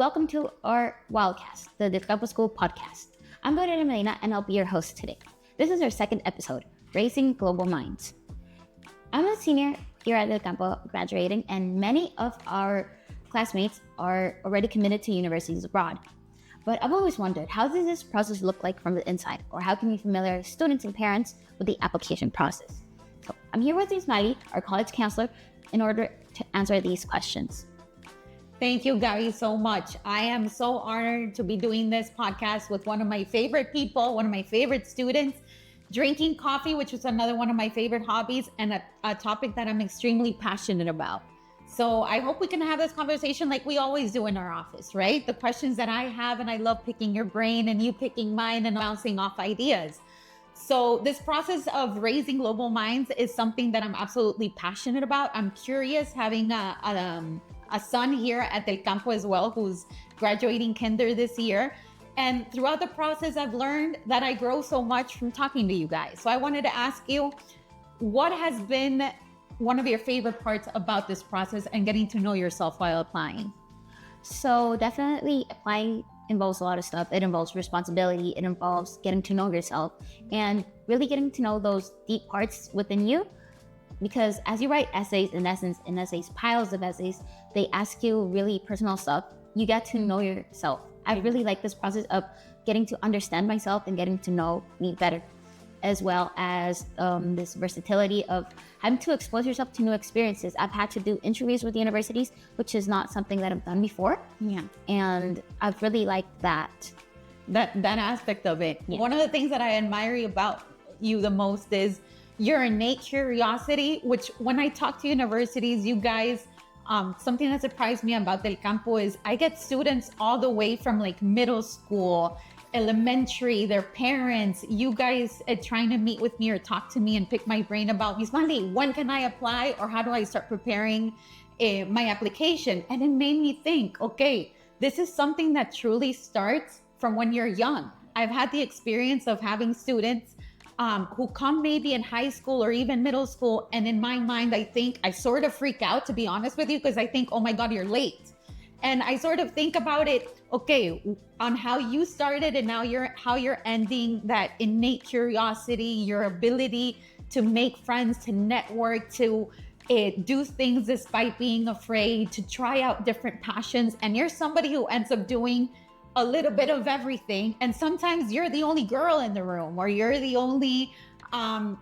Welcome to our Wildcast, the DelCampo School podcast. I'm Lorena Medina, and I'll be your host today. This is our second episode, Raising Global Minds. I'm a senior here at DelCampo, graduating, and many of our classmates are already committed to universities abroad. But I've always wondered, how does this process look like from the inside? Or how can we familiarize students and parents with the application process? So I'm here with Ismaili, our college counselor, in order to answer these questions. Thank you, Gabby, so much. I am so honored to be doing this podcast with one of my favorite people, one of my favorite students, drinking coffee, which is another one of my favorite hobbies, and a topic that I'm extremely passionate about. So I hope we can have this conversation like we always do in our office, right? The questions that I have, and I love picking your brain and you picking mine and bouncing off ideas. So this process of raising global minds is something that I'm absolutely passionate about. I'm curious, having a son here at DelCampo as well, who's graduating kinder this year. And throughout the process, I've learned that I grow so much from talking to you guys. So I wanted to ask you, what has been one of your favorite parts about this process and getting to know yourself while applying? So definitely applying involves a lot of stuff. It involves responsibility. It involves getting to know yourself and really getting to know those deep parts within you. Because as you write essays, in essays, piles of essays, they ask you really personal stuff. You get to know yourself. I really like this process of getting to understand myself and getting to know me better, as well as this versatility of having to expose yourself to new experiences. I've had to do interviews with universities, which is not something that I've done before. Yeah. And I've really liked that aspect of it. Yeah. One of the things that I admire about you the most is your innate curiosity, which when I talk to universities, you guys, something that surprised me about DelCampo is I get students all the way from like middle school, elementary, their parents, you guys trying to meet with me or talk to me and pick my brain about, Ismaili, when can I apply or how do I start preparing my application? And it made me think, okay, this is something that truly starts from when you're young. I've had the experience of having students who come maybe in high school or even middle school. And in my mind, I think I sort of freak out, to be honest with you, because I think, oh my God, you're late. And I sort of think about it, okay, on how you started and now how you're ending, that innate curiosity, your ability to make friends, to network, to do things despite being afraid, to try out different passions. And you're somebody who ends up doing a little bit of everything. And sometimes you're the only girl in the room, or you're the only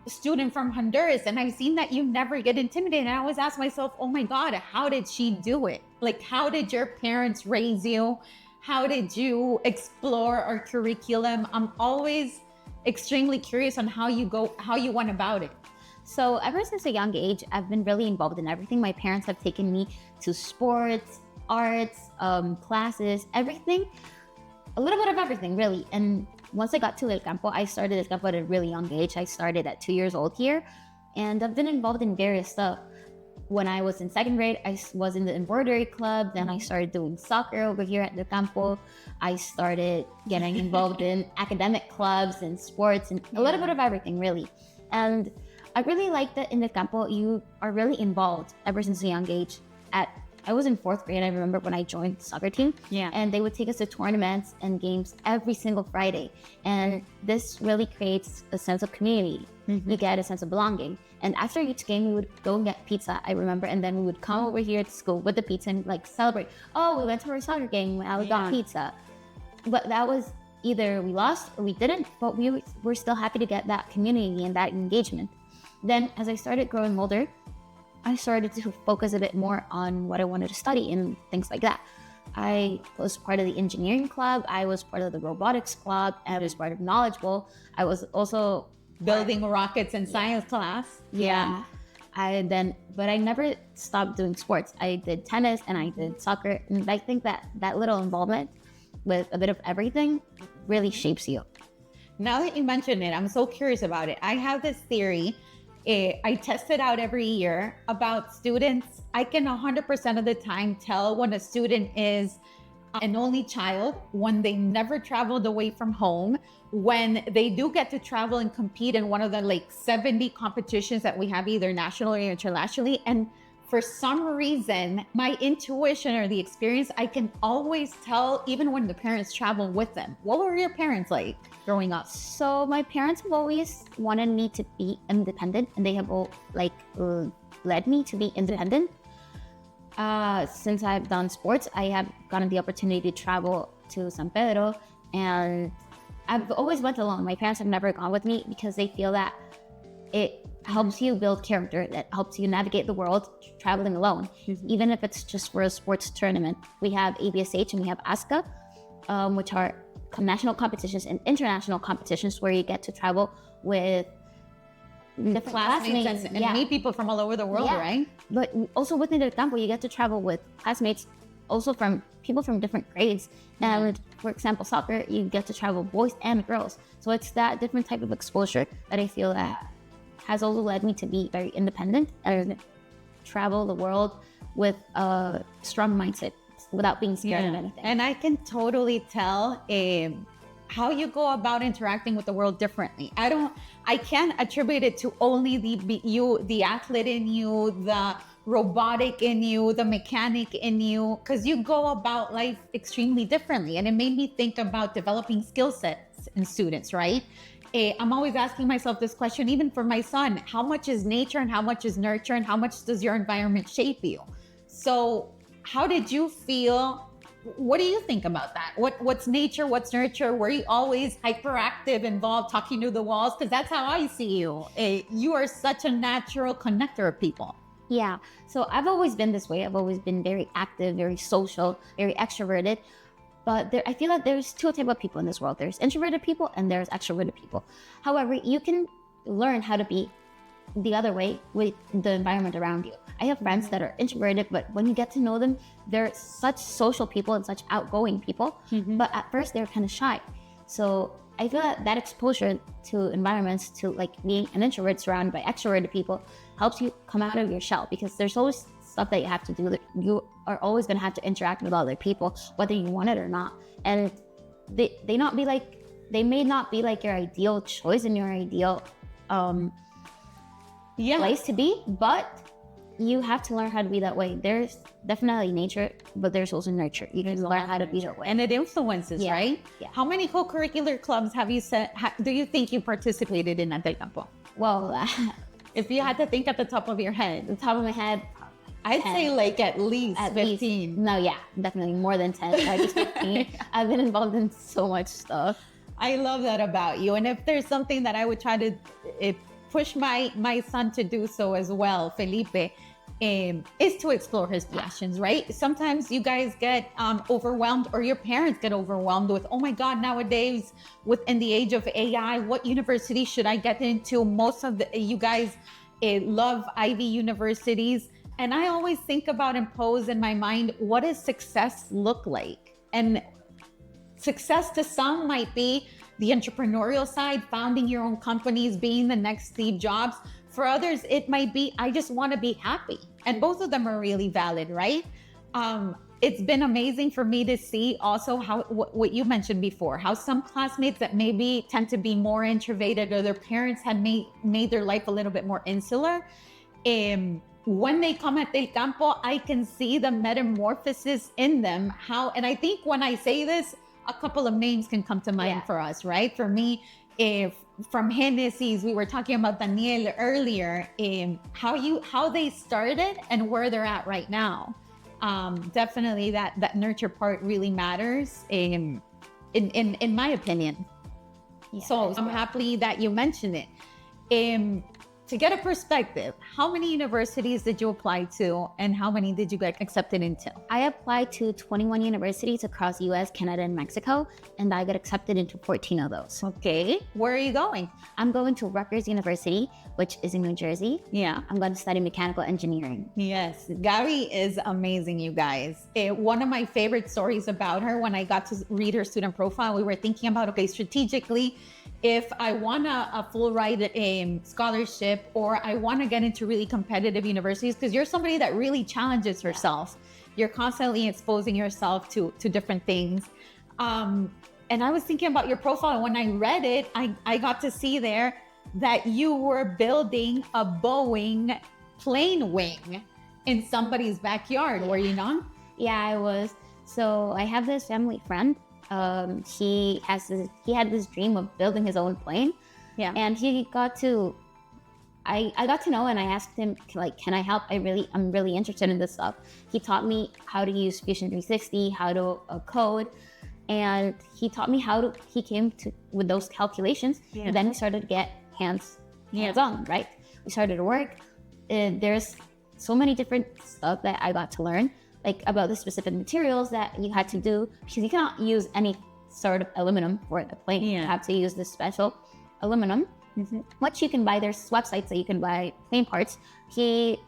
student from Honduras. And I've seen that you never get intimidated. And I always ask myself, oh my God, how did she do it? Like, how did your parents raise you? How did you explore our curriculum? I'm always extremely curious on how you went about it. So ever since a young age, I've been really involved in everything. My parents have taken me to sports, arts, classes, everything. A little bit of everything, really. And once I got to DelCampo, I started DelCampo at a really young age. I started at 2 years old here, and I've been involved in various stuff. When I was in second grade, I was in the embroidery club. Then I started doing soccer over here at DelCampo. I started getting involved in academic clubs and sports and a little bit of everything, really. And I really like that in DelCampo, you are really involved ever since a young age. I was in fourth grade. I remember when I joined the soccer team, and they would take us to tournaments and games every single Friday. And this really creates a sense of community. Mm-hmm. You get a sense of belonging. And after each game, we would go and get pizza, I remember. And then we would come over here to school with the pizza and like celebrate. Oh, we went to our soccer game. We got pizza. But that was either we lost or we didn't, but we were still happy to get that community and that engagement. Then as I started growing older, I started to focus a bit more on what I wanted to study and things like that. I was part of the engineering club. I was part of the robotics club. I was part of Knowledge Bowl. I was also building rockets in science class. Yeah. But I never stopped doing sports. I did tennis and I did soccer. And I think that little involvement with a bit of everything really shapes you. Now that you mention it, I'm so curious about it. I have this theory. I test it out every year about students. I can 100% of the time tell when a student is an only child, when they never traveled away from home, when they do get to travel and compete in one of the like 70 competitions that we have either nationally or internationally. And for some reason, my intuition or the experience, I can always tell, even when the parents travel with them. What were your parents like growing up? So my parents have always wanted me to be independent, and they have led me to be independent. Since I've done sports, I have gotten the opportunity to travel to San Pedro, and I've always went alone. My parents have never gone with me because they feel that it helps you build character, that helps you navigate the world traveling alone, even if it's just for a sports tournament. We have ABSH and we have ASCA, which are national competitions and international competitions where you get to travel with different classmates and meet people from all over the world, right? But also within DelCampo, you get to travel with classmates, also from people from different grades. And for example, soccer, you get to travel boys and girls. So it's that different type of exposure that I feel that has also led me to be very independent and travel the world with a strong mindset without being scared of anything. And I can totally tell how you go about interacting with the world differently. I can't attribute it to only the athlete in you, the robotic in you, the mechanic in you, because you go about life extremely differently. And it made me think about developing skill sets in students, right? I'm always asking myself this question, even for my son: how much is nature and how much is nurture, and how much does your environment shape you? So how did you feel? What do you think about that? What's nature? What's nurture? Were you always hyperactive, involved, talking to the walls? Because that's how I see you. You are such a natural connector of people. Yeah. So I've always been this way. I've always been very active, very social, very extroverted. But I feel like there's two types of people in this world. There's introverted people and there's extroverted people. However, you can learn how to be the other way with the environment around you. I have friends that are introverted, but when you get to know them, they're such social people and such outgoing people. But at first they're kind of shy. So I feel that exposure to environments, to like being an introvert surrounded by extroverted people, helps you come out of your shell, because there's always stuff that you have to do, that you are always going to have to interact with other people, whether you want it or not. And they may not be like your ideal choice and your ideal place to be, but you have to learn how to be that way. There's definitely nature, but there's also nurture. You can learn how to be that way. And it influences, right? Yeah. How many co-curricular clubs do you think you participated in at DelCampo? Well, if you had to think at the top of your head. the top of my head, I'd say like at least 15. No, yeah, definitely more than 10. At least 15. I've been involved in so much stuff. I love that about you. And if there's something that I would try to push my son to do so as well, Felipe, is to explore his passions, right? Sometimes you guys get overwhelmed, or your parents get overwhelmed with, oh my God, nowadays, within the age of AI, what university should I get into? Most of you guys love Ivy universities. And I always think about and pose in my mind, what does success look like? And success to some might be the entrepreneurial side, founding your own companies, being the next Steve Jobs. For others, it might be, I just want to be happy. And both of them are really valid, right? It's been amazing for me to see also how, what you mentioned before, how some classmates that maybe tend to be more introverted, or their parents had made their life a little bit more insular. When they come at DelCampo, I can see the metamorphosis in them. And I think when I say this, a couple of names can come to mind for us, right? For me, from Hennessy's, we were talking about Daniel earlier, how they started and where they're at right now. Definitely that nurture part really matters in my opinion. Yeah, so I'm happy that you mentioned it. To get a perspective, how many universities did you apply to, and how many did you get accepted into? I applied to 21 universities across US, Canada, and Mexico, and I got accepted into 14 of those. Okay. Where are you going? I'm going to Rutgers University, which is in New Jersey. Yeah. I'm going to study mechanical engineering. Yes. Gabby is amazing, you guys. One of my favorite stories about her, when I got to read her student profile, we were thinking about, okay, strategically, if I want a full ride scholarship, or I want to get into really competitive universities, because you're somebody that really challenges herself. You're constantly exposing yourself to different things. And I was thinking about your profile. When I read it, I got to see there that you were building a Boeing plane wing. in somebody's backyard, were you not? Yeah, I was. So I have this family friend. He had this dream of building his own plane. Yeah. And I got to know, and I asked him, like, can I help? I'm really interested in this stuff. He taught me how to use Fusion 360, how to code, and he taught me he came to with those calculations, and then we started to get hands on, right? We started to work. There's so many different stuff that I got to learn, like about the specific materials that you had to do, because you cannot use any sort of aluminum for the plane. You have to use this special aluminum. Which you can buy. There's websites that you can buy plane parts. He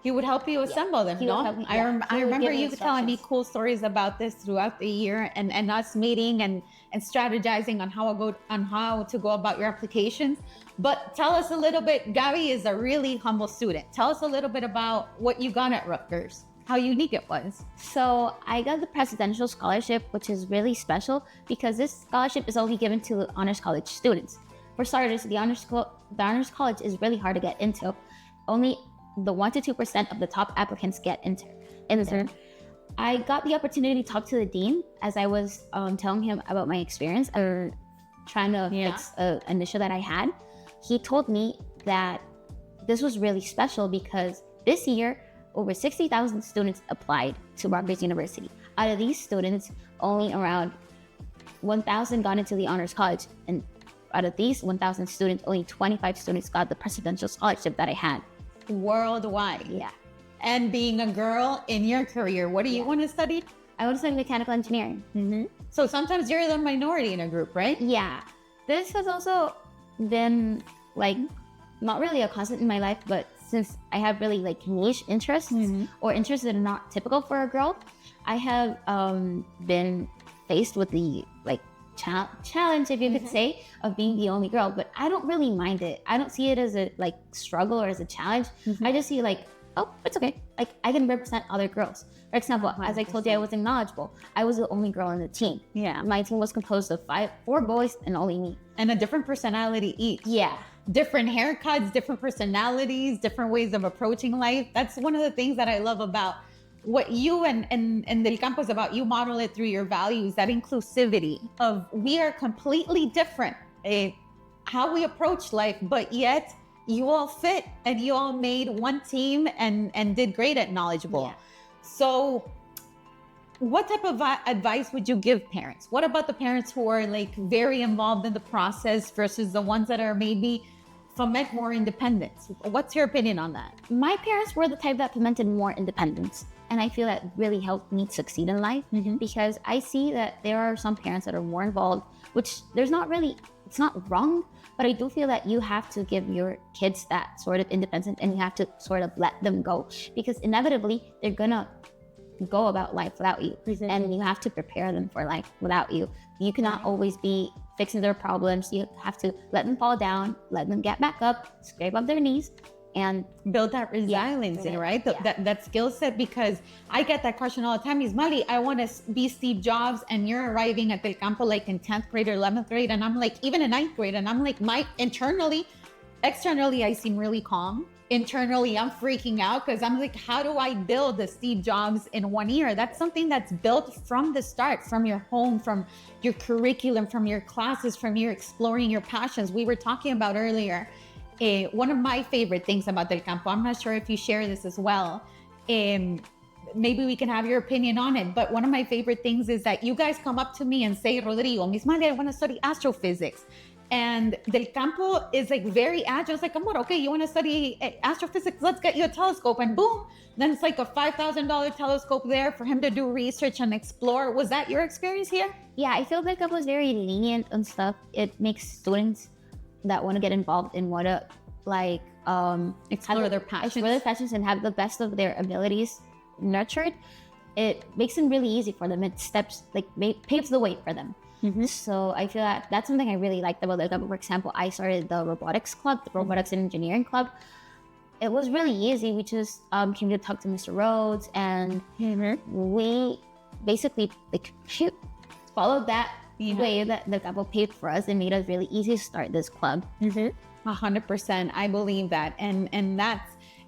would help you assemble them, no? I remember you telling me cool stories about this throughout the year, and us meeting and strategizing on how to go about your applications. But tell us a little bit. Gabby is a really humble student. Tell us a little bit about what you got at Rutgers, how unique it was. So I got the presidential scholarship, which is really special because this scholarship is only given to honors college students. For starters, the honors college is really hard to get into. Only the 1% to 2% of the top applicants get into. I got the opportunity to talk to the dean as I was telling him about my experience or trying to fix an issue that I had. He told me that this was really special because this year, over 60,000 students applied to Rutgers University. Out of these students, only around 1,000 got into the honors college, and out of these 1,000 students, only 25 students got the presidential scholarship that I had. Worldwide. Yeah. And being a girl in your career, what do you want to study? I want to study mechanical engineering. So sometimes you're the minority in a group, right? Yeah. This has also been like not really a constant in my life, but since I have really like niche interests or interests that are not typical for a girl, I have been faced with the like challenge, if you could say, of being the only girl. But I don't really mind it. I don't see it as a like struggle or as a challenge. I just see like, oh, it's okay. Like I can represent other girls. For example, 100%. As I told you, I wasn't knowledgeable. I was the only girl on the team. Yeah. My team was composed of 4 boys and only me. And a different personality each. Yeah. Different haircuts, different personalities, different ways of approaching life. That's one of the things that I love about what you and DelCampo is about. You model it through your values, that inclusivity of we are completely different, how we approach life, but yet you all fit and you all made one team and did great at knowledgeable. Yeah. So what type of advice would you give parents? What about the parents who are like very involved in the process versus the ones that are maybe foment more independence? What's your opinion on that? My parents were the type that fomented more independence. And I feel that really helped me succeed in life because I see that there are some parents that are more involved, which it's not wrong, but I do feel that you have to give your kids that sort of independence and you have to sort of let them go because inevitably they're gonna go about life without you. And you have to prepare them for life without you. You cannot always be fixing their problems. You have to let them fall down, let them get back up, scrape up their knees, and build that resilience in, right? That skill set, because I get that question all the time. Ismali, I want to be Steve Jobs, and you're arriving at DelCampo like in 10th grade or 11th grade, and I'm like, even in 9th grade, and I'm like, externally, I seem really calm. Internally, I'm freaking out because I'm like, how do I build a Steve Jobs in 1 year? That's something that's built from the start, from your home, from your curriculum, from your classes, from your exploring your passions. We were talking about earlier, one of my favorite things about DelCampo, I'm not sure if you share this as well, maybe we can have your opinion on it, but one of my favorite things is that you guys come up to me and say, Rodrigo, Miss Mali, I want to study astrophysics. And DelCampo is like very agile. It's like, Amor, okay, you want to study astrophysics? Let's get you a telescope. And boom, then it's like a $5,000 telescope there for him to do research and explore. Was that your experience here? Yeah, I feel DelCampo was very lenient and stuff. It makes students that want to get involved and want to like explore their passions and have the best of their abilities nurtured. It makes it really easy for them. It paves the way for them. So I feel that that's something I really liked about DelCampo. For example, I started the robotics club, the robotics and engineering club. It was really easy. We just came to talk to Mr. Rhodes, and we basically followed that way that DelCampo paved for us and made us really easy to start this club. 100%. I believe that. And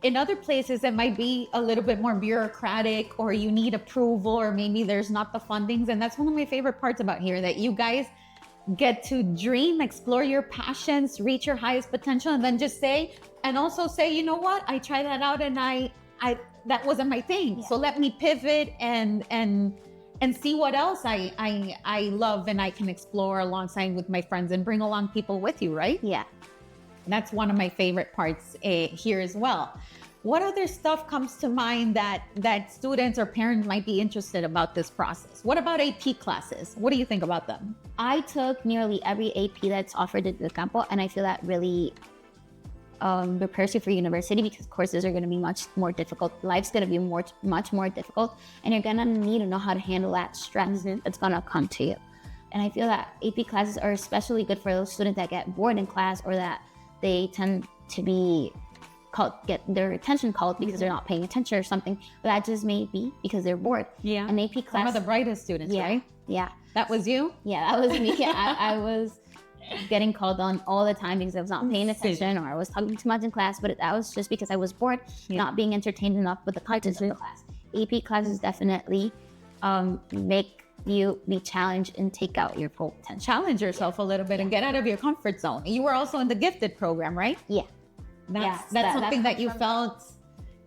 In other places, it might be a little bit more bureaucratic, or you need approval, or maybe there's not the fundings. And that's one of my favorite parts about here, that you guys get to dream, explore your passions, reach your highest potential, and then just say, and also say, you know what, I tried that out and I that wasn't my thing. Yeah. So let me pivot and see what else I love and I can explore alongside with my friends, and bring along people with you, right? Yeah. That's one of my favorite parts here as well. What other stuff comes to mind that students or parents might be interested about this process? What about AP classes? What do you think about them? I took nearly every AP that's offered at DelCampo, and I feel that really prepares you for university, because courses are going to be much more difficult. Life's going to be much more difficult, and you're going to need to know how to handle that stress that's going to come to you. And I feel that AP classes are especially good for those students that get bored in class, or that they tend to be get their attention called because they're not paying attention or something. But that just may be because they're bored. Yeah. An AP class. One of the brightest students, Yeah. right? Yeah. That was you? Yeah, that was me. I was getting called on all the time because I was not paying attention, or I was talking too much in class, but that was just because I was bored, not being entertained enough with the content of the class. AP classes definitely make you be challenged and take out your full potential. Challenge yourself a little bit and get out of your comfort zone. You were also in the gifted program, right? Yeah. That's something that you felt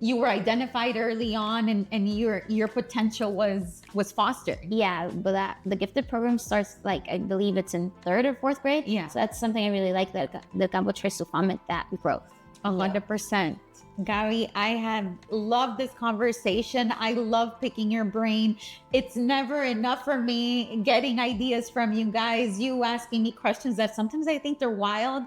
you were identified early on, and your potential was fostered. Yeah, but the gifted program starts, like, I believe it's in 3rd or 4th grade. Yeah. So that's something I really like, that the DelCampo tries to foment that growth. 100%. Gabby, I have loved this conversation. I love picking your brain. It's never enough for me getting ideas from you guys, you asking me questions that sometimes I think they're wild.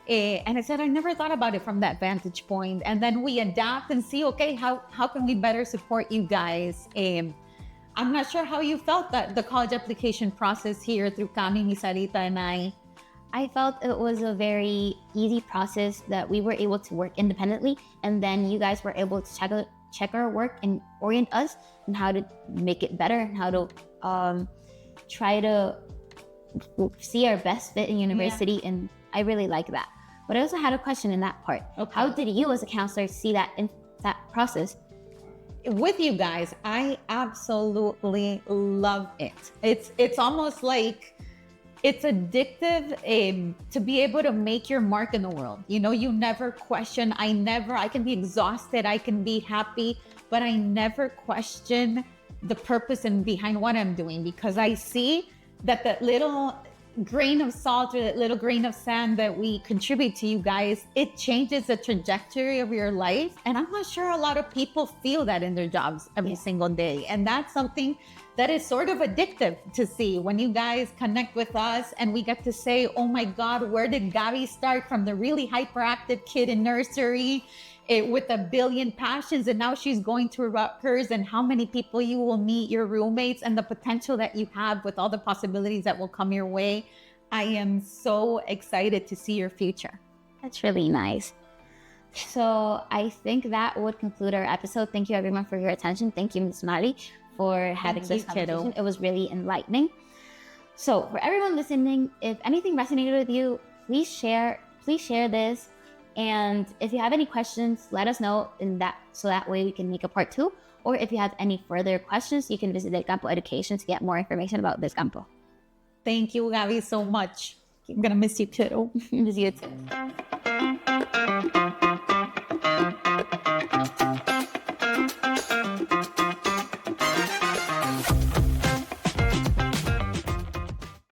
And I said, I never thought about it from that vantage point. And then we adapt and see, okay, how can we better support you guys? I'm not sure how you felt that the college application process here through Cami, Misarita, and I felt it was a very easy process, that we were able to work independently, and then you guys were able to check our work and orient us on how to make it better, and how to try to see our best fit in university. Yeah. And I really like that. But I also had a question in that part. Okay. How did you as a counselor see that in that process? With you guys, I absolutely love it. It's almost like it's addictive to be able to make your mark in the world. You know, you never question. I can be exhausted, I can be happy, but I never question the purpose and behind what I'm doing, because I see that that little grain of salt or that little grain of sand that we contribute to you guys, it changes the trajectory of your life. And I'm not sure a lot of people feel that in their jobs every single day. And that's something that is sort of addictive to see when you guys connect with us and we get to say, oh my God, where did Gabby start from the really hyperactive kid in nursery with a billion passions, and now she's going to Rutgers, and how many people you will meet, your roommates, and the potential that you have with all the possibilities that will come your way. I am so excited to see your future. That's really nice. So I think that would conclude our episode. Thank you everyone for your attention. Thank you, Ms. Mari, for having this conversation. It was really enlightening. So for everyone listening, if anything resonated with you, please share this. And if you have any questions, let us know so that way we can make a part 2. Or if you have any further questions, you can visit DelCampo Education to get more information about DelCampo. Thank you, Gabby, so much. I'm gonna miss you too. Miss you too.